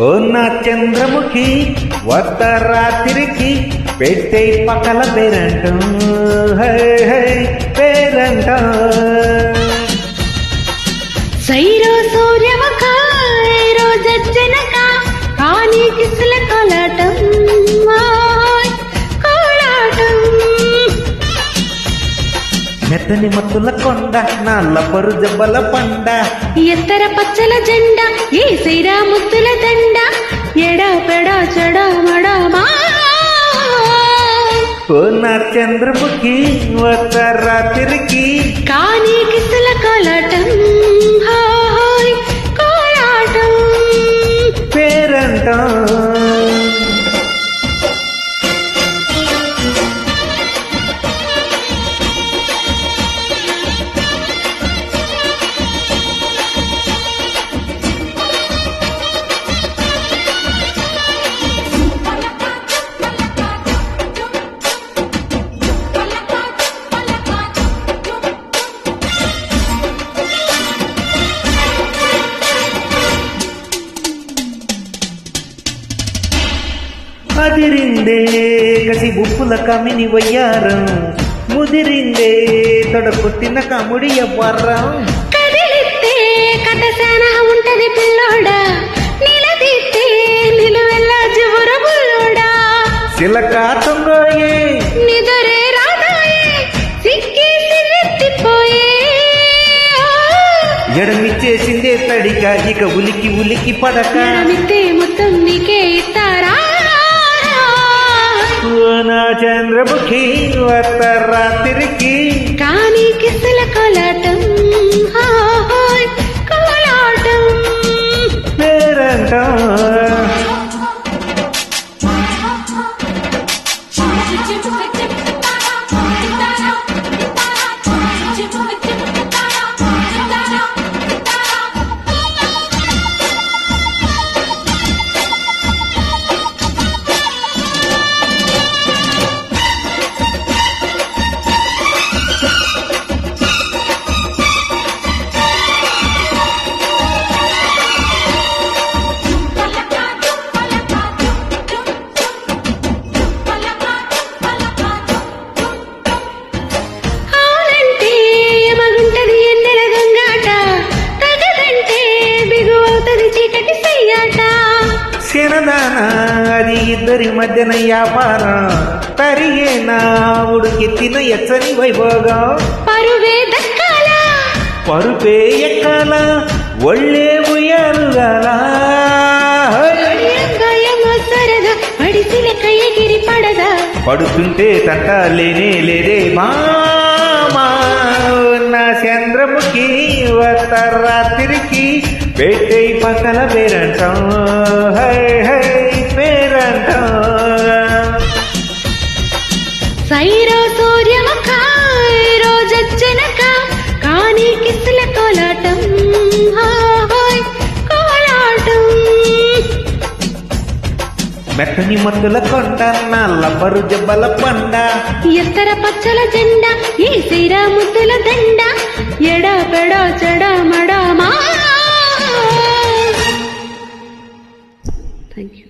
ఓ నా చంద్రముఖి వద్ద రాత్రికి పెట్టే పక్కల పేరంటం పేరంటం సైరో సూర్యముఖ రోజనక కానీ కిసుల కోలాటం కోలాటం మెత్తని మత్తుల కొండ నాళ్ళ పరు జబ్బల పండ ఎత్తర పచ్చల జెండా ఏ సైరా ముద్దుల దండ ఎడా పెడా చెడా మడా మా ఓ నా చంద్రముఖి వద్ద రాత్రికి కానీ కిసుల కోలాటం కోలాటం పేరంటం అదిరిందే కసి బుప్పుల కమిని వయ్యారం ముదిరిందే తొడకొట్టిన కముడి ఎవ్వరం కదిలిస్తే కథ సానా ఉంటది పిల్లోడా నిలదీస్తే నిలువెల్ల జువుర బుల్లోడా సిలక తొంగోయే నిదరే రాదాయే సిక్కి సిలెత్తిపోయే ఎడమిచ్చేసిందే తడిక ఇక ఉలికి ఉలికి పడక ఎడమిత్తే మొత్తం నీకే ఇస్తారా నా చంద్రముఖి వద్ద రాత్రికి కానీ కిసుల కోలాటం కోలాటం పేరంటం సినదానా అది ఇద్దరి మధ్యన వ్యాపారం తరిగేనా ఉడికెత్తిన ఎచ్చని వైభోగం పరువే దక్కాల పరుపే ఎక్కాల ఒళ్ళే ఉయ్యారుగాల సరదా పడిసి లెక్క ఎగిరి పడదా పడుతుంటే తంట లేనే లేదే మామా నా చంద్రముఖి వద్ద రాత్రికి పెట్టే పక్కల పేరంటం పేరంటం సైరో సూర్యముఖ రోజనక కానీ కిసుల కోలాటం కోలాటం మెత్తని మత్తుల కొండ నాళ్ళ పరు జబ్బల పండ ఎత్తర పచ్చల జెండా ఏ సైరా ముద్దుల దండ ఎడా పెడా చెడా మడా మా Thank you.